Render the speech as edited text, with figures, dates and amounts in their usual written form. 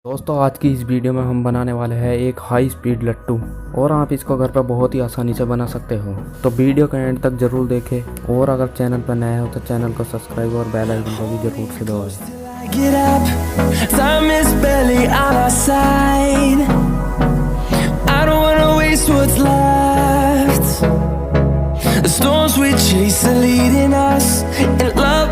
दोस्तों आज की इस वीडियो में हम बनाने वाले हैं एक हाई स्पीड लट्टू और आप इसको घर पर बहुत ही आसानी से बना सकते हो। तो वीडियो का एंड तक जरूर देखें और अगर चैनल पर नए हो तो चैनल को सब्सक्राइब और बेल आइकन को भी जरूर से दबाएं। Get up, time is barely on our side. I don't wanna waste what's left. The storms we chase are leading us, and love